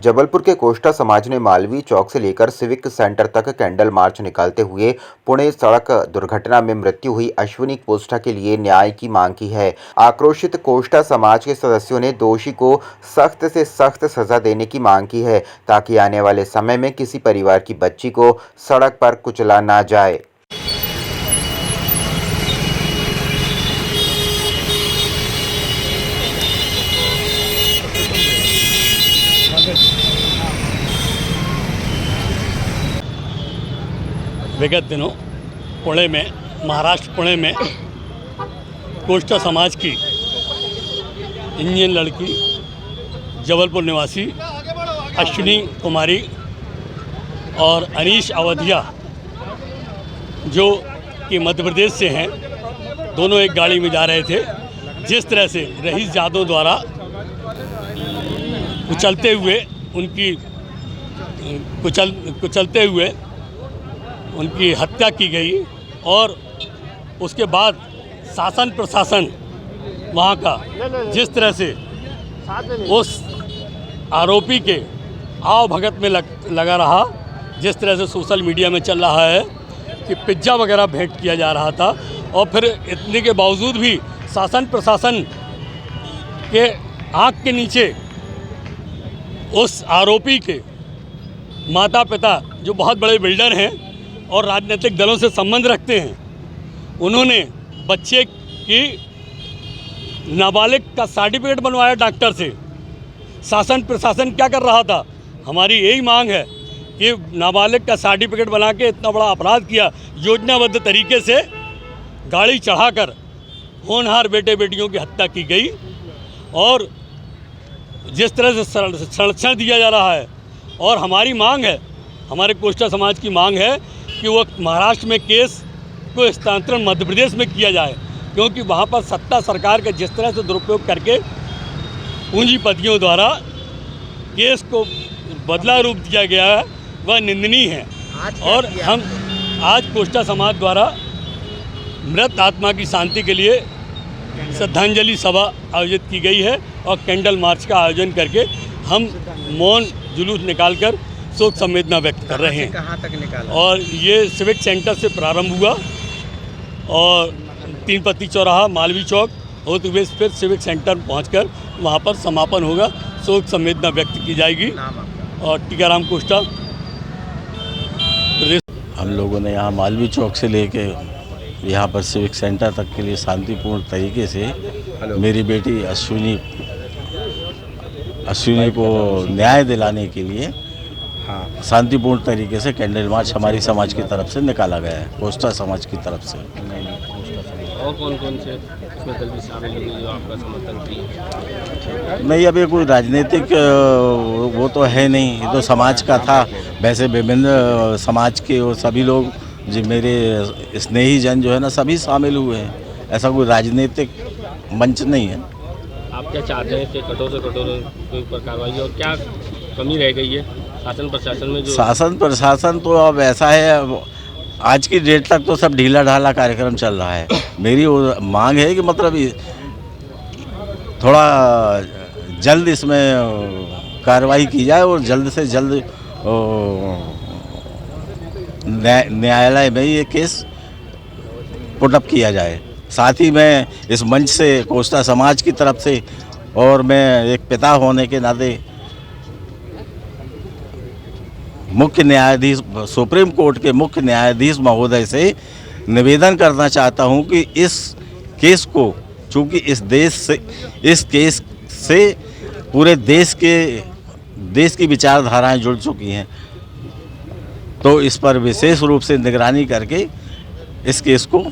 जबलपुर के कोष्टा समाज ने मालवीय चौक से लेकर सिविक सेंटर तक कैंडल मार्च निकालते हुए पुणे सड़क दुर्घटना में मृत्यु हुई अश्विनी कोष्टा के लिए न्याय की मांग की है। आक्रोशित कोष्टा समाज के सदस्यों ने दोषी को सख्त से सख्त सजा देने की मांग की है, ताकि आने वाले समय में किसी परिवार की बच्ची को सड़क पर कुचला ना जाए। विगत दिनों पुणे में, महाराष्ट्र पुणे में कोष्टा समाज की इंडियन लड़की जबलपुर निवासी अश्विनी कुमारी और अनीश अवधिया जो कि मध्य प्रदेश से हैं, दोनों एक गाड़ी में जा रहे थे। जिस तरह से रईस यादव द्वारा कुचलते हुए उनकी हत्या की गई और उसके बाद शासन प्रशासन वहाँ का जिस तरह से उस आरोपी के आव भगत में लगा रहा, जिस तरह से सोशल मीडिया में चल रहा है कि पिज्ज़ा वगैरह भेंट किया जा रहा था, और फिर इतने के बावजूद भी शासन प्रशासन के आँख के नीचे उस आरोपी के माता पिता जो बहुत बड़े बिल्डर हैं और राजनीतिक दलों से संबंध रखते हैं, उन्होंने बच्चे की नाबालिग का सर्टिफिकेट बनवाया डॉक्टर से। शासन प्रशासन क्या कर रहा था? हमारी यही मांग है कि नाबालिग का सर्टिफिकेट बना के इतना बड़ा अपराध किया, योजनाबद्ध तरीके से गाड़ी चढ़ाकर होनहार बेटे बेटियों की हत्या की गई, और जिस तरह से संरक्षण दिया जा रहा है। और हमारी मांग है, हमारे कोष्टा समाज की मांग है कि वो महाराष्ट्र में केस को हस्तांतरण मध्य प्रदेश में किया जाए, क्योंकि वहाँ पर सत्ता सरकार का जिस तरह से दुरुपयोग करके पूंजीपतियों द्वारा केस को बदला रूप दिया गया है, वह निंदनीय है। और हम आज कोष्टा समाज द्वारा मृत आत्मा की शांति के लिए श्रद्धांजलि सभा आयोजित की गई है और कैंडल मार्च का आयोजन करके हम मौन जुलूस निकालकर शोक संवेदना व्यक्त कर रहे हैं। कहाँ तक निकाला? और ये सिविक सेंटर से प्रारंभ हुआ और 3 पत्ती चौराहा, मालवीय चौक होते हुए फिर सिविक सेंटर पहुंचकर वहां पर समापन होगा। शोक संवेदना व्यक्त की जाएगी। और टीकाराम कोष्टा। हम लोगों ने यहाँ मालवीय चौक से लेके यहाँ पर सिविक सेंटर तक के लिए शांतिपूर्ण तरीके से मेरी बेटी अश्विनी को न्याय दिलाने के लिए शांतिपूर्ण तरीके से कैंडल मार्च हमारी समाज की तरफ से निकाला गया है, कोष्टा समाज की तरफ से। और कौन से इसमें दल भी शामिल हुए जो आपका समर्थन किए? नहीं, अभी कोई राजनीतिक वो तो है नहीं, ये तो समाज का था। वैसे विभिन्न समाज के वो सभी लोग जो मेरे स्नेही जन जो है ना, सभी शामिल हुए हैं। ऐसा कोई राजनीतिक मंच नहीं है। आप क्या चाहते हैं कि कठोर से कठोर कोई पर कार्रवाई, और क्या कमी रह गई है शासन प्रशासन में? जो शासन प्रशासन तो अब ऐसा है, आज की डेट तक तो सब ढीला ढाला कार्यक्रम चल रहा है। मेरी मांग है कि मतलब थोड़ा जल्द इसमें कार्रवाई की जाए और जल्द से जल्द न्यायालय में ये केस पुटअप किया जाए। साथ ही मैं इस मंच से कोष्टा समाज की तरफ से और मैं एक पिता होने के नाते मुख्य न्यायाधीश, सुप्रीम कोर्ट के मुख्य न्यायाधीश महोदय से निवेदन करना चाहता हूं कि इस केस को, चूँकि इस केस से पूरे देश की विचारधाराएं जुड़ चुकी हैं, तो इस पर विशेष रूप से निगरानी करके इस केस को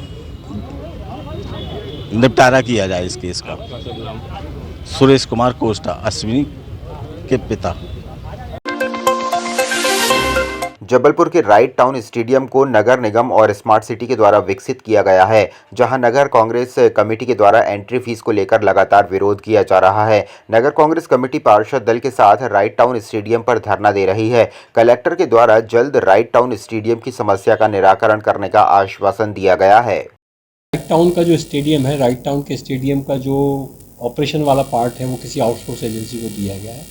निपटारा किया जाए। इस केस का सुरेश कुमार कोष्टा, अश्विनी के पिता। जबलपुर के राइट टाउन स्टेडियम को नगर निगम और स्मार्ट सिटी के द्वारा विकसित किया गया है, जहां नगर कांग्रेस कमेटी के द्वारा एंट्री फीस को लेकर लगातार विरोध किया जा रहा है। नगर कांग्रेस कमेटी पार्षद दल के साथ राइट टाउन स्टेडियम पर धरना दे रही है। कलेक्टर के द्वारा जल्द राइट टाउन स्टेडियम की समस्या का निराकरण करने का आश्वासन दिया गया है। राइट टाउन का जो स्टेडियम है, राइट टाउन के स्टेडियम का जो ऑपरेशन वाला पार्ट है, वो किसी आउटसोर्स एजेंसी को दिया गया है।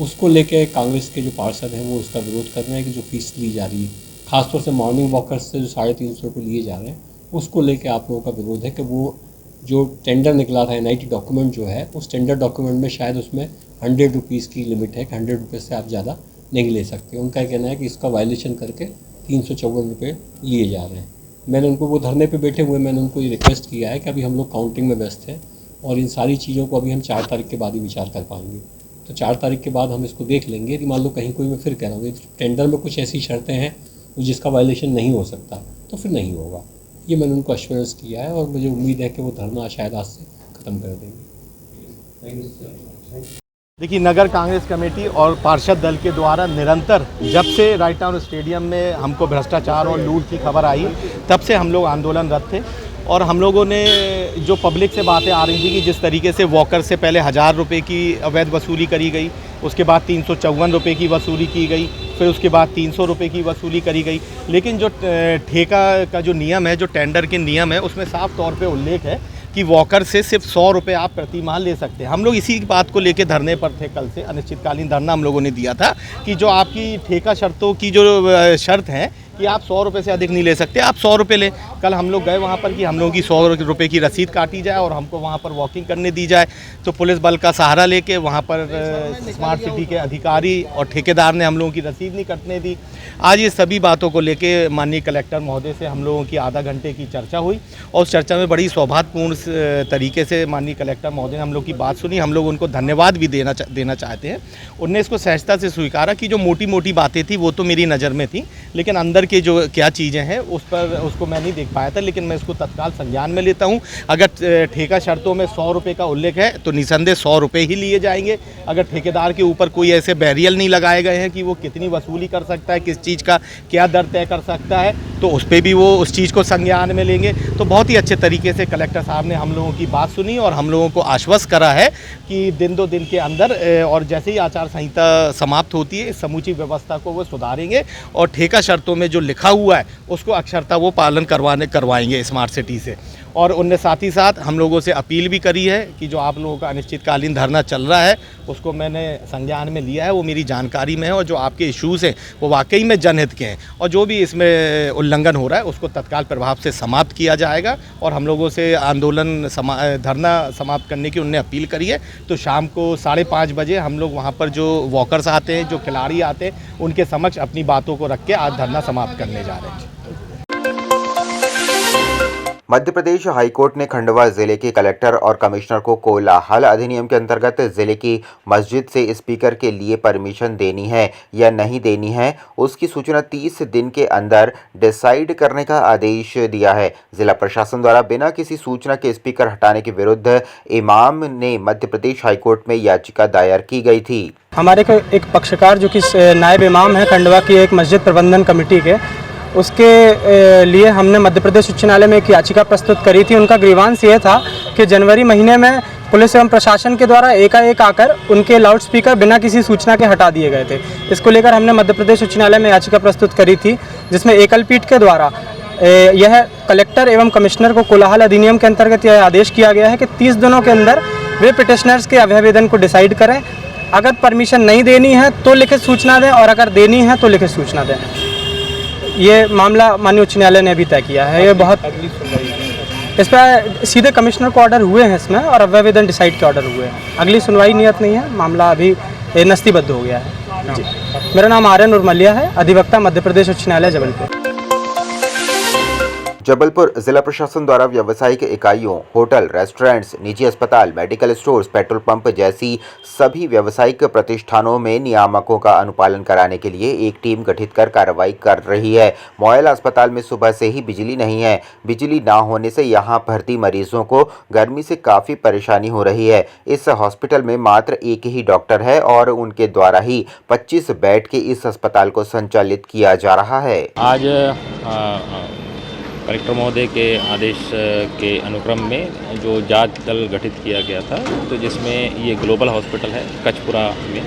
उसको लेके कांग्रेस के जो पार्षद हैं वो उसका विरोध कर रहे हैं कि जो फीस ली जा रही है, खासतौर से मॉर्निंग वॉकर्स से जो 350 रुपये लिए जा रहे हैं, उसको लेके आप लोगों का विरोध है कि वो जो टेंडर निकला था NIT डॉक्यूमेंट जो है, उस टेंडर डॉक्यूमेंट में शायद उसमें 100 रुपीज़ की लिमिट है कि 100 रुपये से आप ज़्यादा नहीं ले सकते। उनका कहना है कि इसका वायलेशन करके 354 रुपये लिए जा रहे हैं। मैंने उनको, वो धरने पे बैठे हुए, मैंने उनको ये रिक्वेस्ट किया है कि अभी हम लोग काउंटिंग में व्यस्त हैं और इन सारी चीज़ों को अभी हम 4 तारीख के बाद ही विचार कर पाएंगे। तो 4 तारीख के बाद हम इसको देख लेंगे। यदि मान लो कहीं कोई, मैं फिर कह रहा हूँ, टेंडर में कुछ ऐसी शर्तें हैं जिसका वायलेशन नहीं हो सकता तो फिर नहीं होगा। ये मैंने उनको एश्योरेंस किया है और मुझे उम्मीद है कि वो धरना शायद आज से ख़त्म कर देंगे। देखिए, नगर कांग्रेस कमेटी और पार्षद दल के द्वारा निरंतर, जब से राइट टाउन स्टेडियम में हमको भ्रष्टाचार और लूट की खबर आई, तब से हम लोग आंदोलनरत थे। और हम लोगों ने जो पब्लिक से बातें आ रही थी कि जिस तरीके से वॉकर से पहले 1000 रुपये की अवैध वसूली करी गई, उसके बाद 354 रुपये की वसूली की गई, फिर उसके बाद 300 रुपये की वसूली करी गई। लेकिन जो ठेका का जो नियम है, जो टेंडर के नियम है, उसमें साफ तौर पे उल्लेख है कि वॉकर से सिर्फ 100 रुपये आप प्रति माह ले सकते हैं। हम लोग इसी बात को लेके धरने पर थे। कल से अनिश्चितकालीन धरना हम लोगों ने दिया था कि जो आपकी ठेका शर्तों की जो शर्त है कि आप 100 रुपये से अधिक नहीं ले सकते, आप 100 रुपये ले। कल हम लोग गए वहाँ पर कि हम लोगों की 100 रुपये की रसीद काटी जाए और हमको वहाँ पर वॉकिंग करने दी जाए। तो पुलिस बल का सहारा लेके वहाँ पर स्मार्ट सिटी के अधिकारी और ठेकेदार ने हम लोगों की रसीद नहीं कटने दी। आज ये सभी बातों को लेके माननीय कलेक्टर महोदय से हम लोगों की आधा घंटे की चर्चा हुई और उस चर्चा में बड़ी सौहार्दपूर्ण तरीके से माननीय कलेक्टर महोदय ने हम लोग की बात सुनी। हम लोग उनको धन्यवाद भी देना चाहते हैं। उनने इसको सहजता से स्वीकारा कि जो मोटी मोटी बातें थी वो तो मेरी नज़र में थी, लेकिन अंदर के जो क्या चीज़ें हैं उसको मैं नहीं देख पाया था। लेकिन मैं इसको तत्काल संज्ञान में लेता हूँ। अगर ठेका शर्तों में 100 रुपये का उल्लेख है तो निसंदेह 100 रुपये ही लिए जाएंगे। अगर ठेकेदार के ऊपर कोई ऐसे बैरियर नहीं लगाए गए हैं कि वो कितनी वसूली कर सकता है, किस चीज़ का क्या दर तय कर सकता है, तो उस पर भी वो उस चीज़ को संज्ञान में लेंगे। तो बहुत ही अच्छे तरीके से कलेक्टर साहब ने हम लोगों की बात सुनी और हम लोगों को आश्वस्त करा है कि दिन 2 दिन के अंदर और जैसे ही आचार संहिता समाप्त होती है, इस समूची व्यवस्था को वो सुधारेंगे और ठेका शर्तों में जो लिखा हुआ है उसको अक्षरता वो पालन करवाएंगे स्मार्ट सिटी से। और उनने साथ ही साथ हम लोगों से अपील भी करी है कि जो आप लोगों का अनिश्चितकालीन धरना चल रहा है उसको मैंने संज्ञान में लिया है, वो मेरी जानकारी में है और जो आपके इश्यूज़ हैं वो वाकई में जनहित के हैं और जो भी इसमें उल्लंघन हो रहा है उसको तत्काल प्रभाव से समाप्त किया जाएगा। और हम लोगों से धरना समाप्त करने की उनने अपील करी है। तो शाम को 5:30 बजे हम लोग वहाँ पर जो वॉकर्स आते हैं, जो खिलाड़ी आते हैं, उनके समक्ष अपनी बातों को रख के आज धरना समाप्त करने जा रहे हैं। मध्य प्रदेश हाईकोर्ट ने खंडवा जिले के कलेक्टर और कमिश्नर को कोलाहल अधिनियम के अंतर्गत जिले की मस्जिद से स्पीकर के लिए परमिशन देनी है या नहीं देनी है, उसकी सूचना 30 दिन के अंदर डिसाइड करने का आदेश दिया है। जिला प्रशासन द्वारा बिना किसी सूचना के स्पीकर हटाने के विरुद्ध इमाम ने मध्य प्रदेश हाईकोर्ट में याचिका दायर की गई थी। हमारे एक पक्षकार जो कि नायब इमाम है खंडवा की एक मस्जिद प्रबंधन कमेटी के, उसके लिए हमने मध्य प्रदेश उच्च न्यायालय में एक याचिका प्रस्तुत करी थी। उनका ग्रीवांस ये था कि जनवरी महीने में पुलिस एवं प्रशासन के द्वारा एकाएक आकर उनके लाउड स्पीकर बिना किसी सूचना के हटा दिए गए थे। इसको लेकर हमने मध्य प्रदेश उच्च न्यायालय में याचिका प्रस्तुत करी थी, जिसमें एकल पीठ के द्वारा यह कलेक्टर एवं कमिश्नर को कोलाहल अधिनियम के अंतर्गत यह आदेश किया गया है कि 30 दिनों के अंदर वे पिटिशनर्स के अभ्यावेदन को डिसाइड करें। अगर परमिशन नहीं देनी है तो लिखित सूचना दें और अगर देनी है तो लिखित सूचना दें। ये मामला माननीय उच्च न्यायालय ने अभी तय किया है। ये बहुत इस पर सीधे कमिश्नर को ऑर्डर हुए हैं इसमें और अभ्यावेदन डिसाइड के ऑर्डर हुए हैं। अगली सुनवाई नियत नहीं है, मामला अभी नस्तीबद्ध हो गया है। जी, मेरा नाम आर्यन उर्मलिया है, अधिवक्ता मध्य प्रदेश उच्च न्यायालय जबलपुर। जबलपुर जिला प्रशासन द्वारा व्यावसायिक इकाइयों, होटल, रेस्टोरेंट्स, निजी अस्पताल, मेडिकल स्टोर्स, पेट्रोल पंप जैसी सभी व्यावसायिक प्रतिष्ठानों में नियामकों का अनुपालन कराने के लिए एक टीम गठित कर कार्रवाई कर रही है। मोयला अस्पताल में सुबह से ही बिजली नहीं है। बिजली ना होने से यहां भर्ती मरीजों को गर्मी से काफ़ी परेशानी हो रही है। इस हॉस्पिटल में मात्र एक ही डॉक्टर है और उनके द्वारा ही 25 बेड के इस अस्पताल को संचालित किया जा रहा है। आज कलेक्टर महोदय के आदेश के अनुक्रम में जो जांच दल गठित किया गया था, तो जिसमें ये ग्लोबल हॉस्पिटल है कचपुरा में,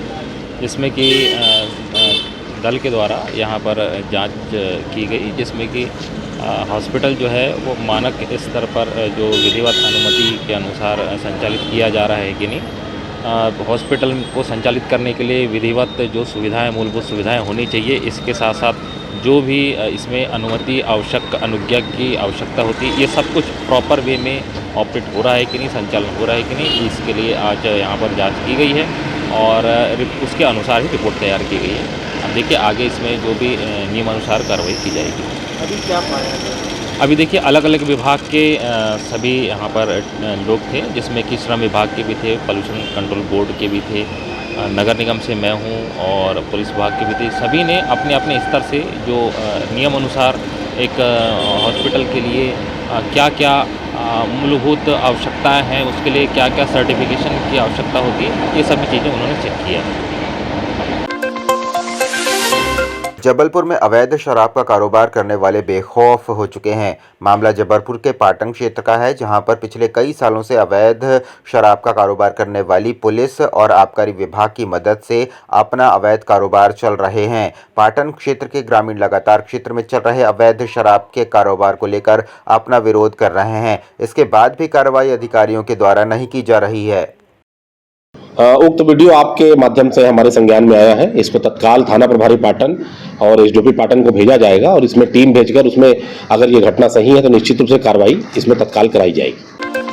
जिसमें कि दल के द्वारा यहाँ पर जांच की गई, जिसमें कि हॉस्पिटल जो है वो मानक स्तर पर जो विधिवत अनुमति के अनुसार संचालित किया जा रहा है कि नहीं, हॉस्पिटल को संचालित करने के लिए विधिवत जो सुविधाएं, मूलभूत सुविधाएं होनी चाहिए, इसके साथ साथ जो भी इसमें अनुमति आवश्यक, अनुज्ञा की आवश्यकता होती है, ये सब कुछ प्रॉपर वे में ऑपरेट हो रहा है कि नहीं, संचालन हो रहा है कि नहीं, इसके लिए आज यहाँ पर जांच की गई है और उसके अनुसार ही रिपोर्ट तैयार की गई है। अब देखिए आगे इसमें जो भी नियमानुसार कार्रवाई की जाएगी। अभी क्या पाया गया? अभी देखिए अलग अलग विभाग के सभी यहाँ पर लोग थे, जिसमें कि श्रम विभाग के भी थे, पोल्यूशन कंट्रोल बोर्ड के भी थे, नगर निगम से मैं हूँ और पुलिस विभाग के भी थे। सभी ने अपने अपने स्तर से जो नियम अनुसार एक हॉस्पिटल के लिए क्या क्या मूलभूत आवश्यकताएं हैं, उसके लिए क्या क्या सर्टिफिकेशन की आवश्यकता होती है, ये सभी चीज़ें उन्होंने चेक किया है। जबलपुर में अवैध शराब का कारोबार करने वाले बेखौफ हो चुके हैं। मामला जबलपुर के पाटन क्षेत्र का है, जहां पर पिछले कई सालों से अवैध शराब का कारोबार करने वाली पुलिस और आबकारी विभाग की मदद से अपना अवैध कारोबार चल रहे हैं। पाटन क्षेत्र के ग्रामीण लगातार क्षेत्र में चल रहे अवैध शराब के कारोबार को लेकर अपना विरोध कर रहे हैं। इसके बाद भी कार्रवाई अधिकारियों के द्वारा नहीं की जा रही है। उक्त वीडियो आपके माध्यम से हमारे संज्ञान में आया है। इस पर तत्काल थाना प्रभारी पाटन और एसडीओपी पाटन को भेजा जाएगा और इसमें टीम भेजकर उसमें अगर ये घटना सही है तो निश्चित रूप से कार्रवाई इसमें तत्काल कराई जाएगी।